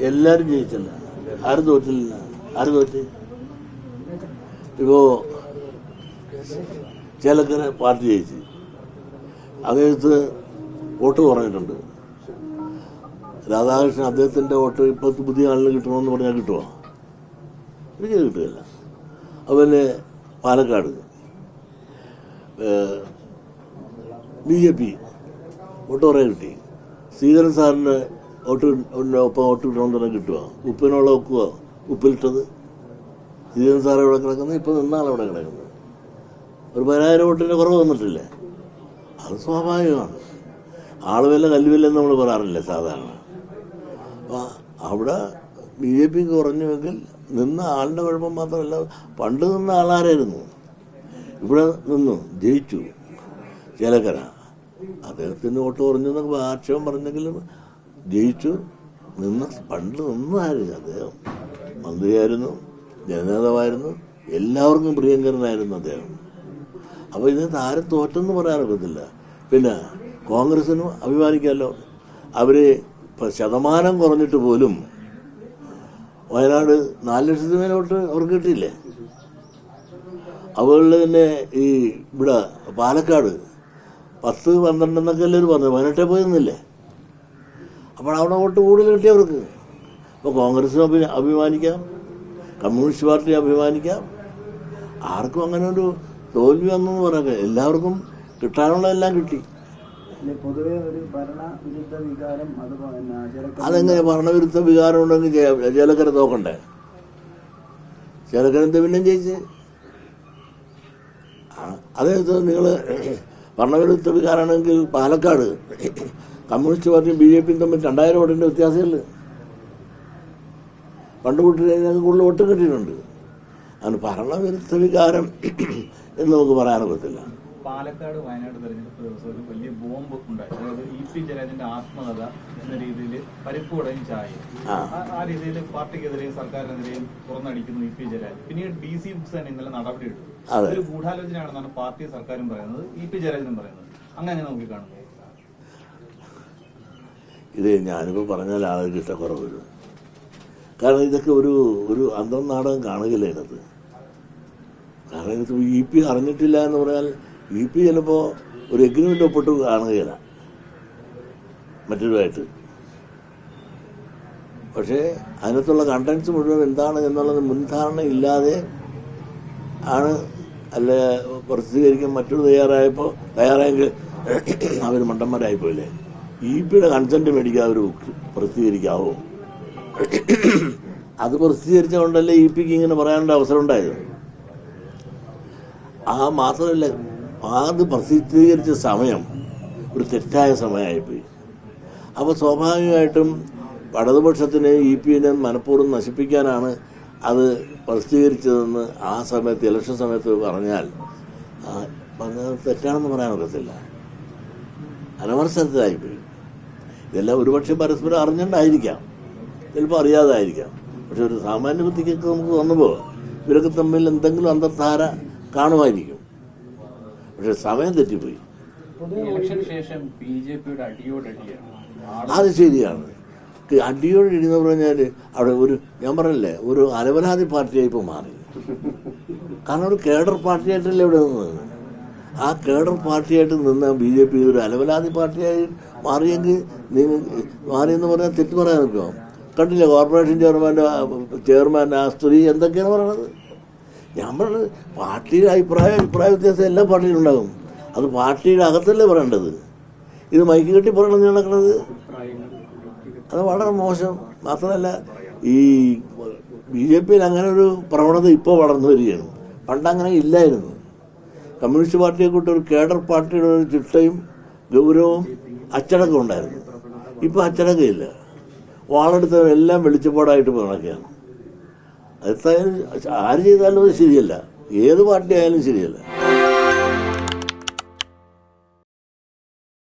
എല്ലാവരും ജയിച്ചല്ല. ആരും തോറ്റില്ല. ആരും തോറ്റ്? ഇപ്പോ ചേലക്കര പാർട്ടി ജയിച്ച് അദ്ദേഹത്ത് വോട്ട് കുറഞ്ഞിട്ടുണ്ട്. രാധാകൃഷ്ണൻ അദ്ദേഹത്തിന്റെ വോട്ട് ഇപ്പോഴത്തെ പുതിയ ആളിന് കിട്ടണമെന്ന് പറഞ്ഞാൽ കിട്ടുമോ? ഒരിക്കലും കിട്ടുകയില്ല. അതുപോലെ പാലക്കാട് BJP വോട്ട് കുറേ കിട്ടി. ശ്രീധരൻ സാറിന് ഒപ്പം വോട്ട് കിട്ടണമെന്ന് പറഞ്ഞാൽ കിട്ടുമോ? ഉപ്പിനുള്ള വെക്കുക, ഉപ്പിലിട്ടത്. ശ്രീധരൻ സാർ എവിടെ കിടക്കുന്നത്? ഇപ്പം നിന്നാൾ എവിടെ കിടക്കുന്നത്? ഒരു 10,000 വോട്ടിന് കുറവ് വന്നിട്ടില്ലേ? അത് സ്വാഭാവികമാണ്. ആളുവില്ല കല്ലുവില്ലെന്ന് നമ്മൾ പറയാറില്ലേ സാധാരണ. അപ്പം അവിടെ BJP കുറഞ്ഞുവെങ്കിൽ നിന്ന ആളിൻ്റെ കുഴപ്പം മാത്രമല്ല, പണ്ട് നിന്ന ആളാരായിരുന്നു. ഇവിടെ നിന്നു ജയിച്ചു ചേലക്കര. അദ്ദേഹത്തിന് വോട്ട് കുറഞ്ഞു എന്നൊക്കെ ആക്ഷേപം പറഞ്ഞെങ്കിലും ജയിച്ചു. പണ്ട് നിന്നാര് അദ്ദേഹം മന്ത്രിയായിരുന്നു, ജനനേതാവായിരുന്നു, എല്ലാവർക്കും പ്രിയങ്കരനായിരുന്നു അദ്ദേഹം. അപ്പോൾ ഇതിനകത്ത് ആരും തോറ്റെന്ന് പറയാനൊക്കത്തില്ല. പിന്നെ കോൺഗ്രസിനും അഭിമാനിക്കാമല്ലോ. അവർ ശതമാനം കുറഞ്ഞിട്ട് പോലും വയനാട് 4 ലക്ഷത്തിന് മേലെ വോട്ട് അവർക്ക് കിട്ടിയില്ലേ? അതുപോലെ തന്നെ ഈ ഇവിടെ പാലക്കാട് 10-12 എന്നൊക്കെ എല്ലാവരും പറഞ്ഞു, 18 പോയി നിന്നില്ലേ? അപ്പോൾ അവിടെ വോട്ട് കൂടുതൽ കിട്ടിയവർക്ക്. അപ്പോൾ കോൺഗ്രസിനും അഭിമാനിക്കാം, കമ്മ്യൂണിസ്റ്റ് പാർട്ടി അഭിമാനിക്കാം. ആർക്കും അങ്ങനെ ഒരു തോൽവി വന്നെന്ന് പറയാം. എല്ലാവർക്കും കിട്ടാനുള്ളതെല്ലാം കിട്ടി. പൊതുവെ ഒരു ഭരണവിരുദ്ധ വികാരം അതെങ്ങനെ ഭരണവിരുദ്ധ വികാരം ഉണ്ടെങ്കിൽ ചേലക്കര തോക്കണ്ടേ? ചേലക്കര പിന്നെയും ജയിച്ച്. അതേസമയത്ത് നിങ്ങൾ ഭരണവിരുദ്ധ വികാരമാണെങ്കിൽ പാലക്കാട് കമ്മ്യൂണിസ്റ്റ് പാർട്ടിയും BJPയും തമ്മിൽ 2000 വോട്ടിൻ്റെ വ്യത്യാസമല്ല. പണ്ട് കൂട്ടി കൂടുതൽ വോട്ട് കിട്ടിയിട്ടുണ്ട്. അതിന് ഭരണവിരുദ്ധ വികാരം എന്ന് നമുക്ക് പറയാനൊക്കത്തില്ല. പാലക്കാട് വയനാട് തെരഞ്ഞെടുപ്പ് ദിവസം ഒരു വലിയ ബോംബ് ഉണ്ടായി. അതായത് EP ജയരാജന്റെ ആത്മകഥ എന്ന രീതിയിൽ പരിപ്പുടയും ചായ ആ രീതിയിൽ പാർട്ടിക്കെതിരെയും സർക്കാരിനെതിരെയും തുറന്നടിക്കുന്നു EP ജയരാജൻ. പിന്നീട് DC ബുക്സ് തന്നെ ഇന്നലെ നടപടിയെടുത്തു. അതൊരു ഗൂഢാലോചനയാണെന്നാണ് പാർട്ടിയും സർക്കാരും പറയുന്നത്, EP ജയരാജനും പറയുന്നത്. അങ്ങനെ നോക്കി കാണുന്നു. ഇത് ഞാനിപ്പോൾ പറഞ്ഞാൽ ആളുകൾക്ക് ഇഷ്ടക്കുറവ് വരും. കാരണം ഇതൊക്കെ ഒരു അന്തർനാടകം കാണുകയില്ല ഇതിനകത്ത്. കാരണം ഇത് EP അറിഞ്ഞിട്ടില്ല എന്ന് പറഞ്ഞാൽ EP ചിലപ്പോൾ ഒരു എഗ്രിമെൻ്റ് ഒപ്പിട്ട് കാണുകയില്ല മറ്റൊരുമായിട്ട്. പക്ഷേ അതിനകത്തുള്ള കണ്ടൻസ് മുഴുവൻ എന്താണ് എന്നുള്ളത് മുൻധാരണ ഇല്ലാതെ ആണ് അല്ലെ പ്രസിദ്ധീകരിക്കാൻ മറ്റൊരു തയ്യാറായെങ്കിൽ അവർ മണ്ടന്മാരായിപ്പോയില്ലേ. EP കൺസെൻറ്റ് മേടിക്കാൻ അവർ പ്രസിദ്ധീകരിക്കാവോ? അത് പ്രസിദ്ധീകരിച്ചുകൊണ്ടല്ലേ EP ഇങ്ങനെ പറയാനുള്ള അവസരം ഉണ്ടായത്. മാത്രമല്ല അത് പ്രസിദ്ധീകരിച്ച സമയം ഒരു തെറ്റായ സമയമായിപ്പോയി. അപ്പോൾ സ്വാഭാവികമായിട്ടും ഇടതുപക്ഷത്തിന് EP മനഃപൂർവ്വം നശിപ്പിക്കാനാണ് അത് പ്രസിദ്ധീകരിച്ചതെന്ന് ആ സമയത്ത് ഇലക്ഷൻ സമയത്ത് പറഞ്ഞാൽ തെറ്റാണെന്ന് പറയാനൊക്കത്തില്ല. അനവസരത്തിലായിപ്പോയി. ഇതെല്ലാം ഒരുപക്ഷെ പരസ്പരം അറിഞ്ഞുകൊണ്ടായിരിക്കാം, ചിലപ്പോൾ അറിയാതായിരിക്കാം. പക്ഷെ ഒരു സാമാന്യ ബുദ്ധിക്കൊക്കെ നമുക്ക് വന്നുമ്പോൾ ഇവരൊക്കെ തമ്മിൽ എന്തെങ്കിലും അന്തർധാര കാണുമായിരിക്കും. പക്ഷെ സമയം തെറ്റിപ്പോയി. അത് ശരിയാണ്. അടിയോടിടി എന്ന് പറഞ്ഞാൽ അവിടെ ഞാൻ പറഞ്ഞില്ലേ, ഒരു അലവലാതി പാർട്ടിയായി ഇപ്പോൾ മാറി. കാരണം ഒരു കേഡർ പാർട്ടിയായിട്ടല്ലേ ഇവിടെ നിന്നത്. ആ കേഡർ പാർട്ടിയായിട്ട് നിന്ന് BJP ഒരു അലവലാതി പാർട്ടിയായി മാറിയെന്ന് പറഞ്ഞാൽ തെറ്റ് പറയാൻ നിൽക്കുമോ? കണ്ടില്ലേ കോർപ്പറേഷൻ ചെയർമാൻ ആ സ്ത്രീ എന്തൊക്കെയാണ് പറയണത്? ഞാൻ പറഞ്ഞത് പാർട്ടിയുടെ അഭിപ്രായ വ്യത്യാസം എല്ലാ പാർട്ടിയിലുണ്ടാകും. അത് പാർട്ടിയുടെ അകത്തല്ലേ പറയേണ്ടത്. ഇത് മൈക്ക് കെട്ടി പറയണമെന്ന് നടക്കുന്നത് അത് വളരെ മോശം. മാത്രമല്ല ഈ BJPയിൽ അങ്ങനെ ഒരു പ്രവണത ഇപ്പോൾ വളർന്നു വരികയാണ്. പണ്ടങ്ങനെ ഇല്ലായിരുന്നു. കമ്മ്യൂണിസ്റ്റ് പാർട്ടിയെ കൂട്ടി ഒരു കേഡർ പാർട്ടിയുടെ ഒരു ചിട്ടയും ഗൗരവവും അച്ചടക്കം ഉണ്ടായിരുന്നു. ഇപ്പോൾ അച്ചടക്കമില്ല. വാളെടുത്ത എല്ലാം വെളിച്ചപ്പാടായിട്ട് നടക്കുകയാണ്. അതെത്തായാലും ആര് ചെയ്താലും അത് ശരിയല്ല. ഏത് പാർട്ടി ആയാലും ശരിയല്ല.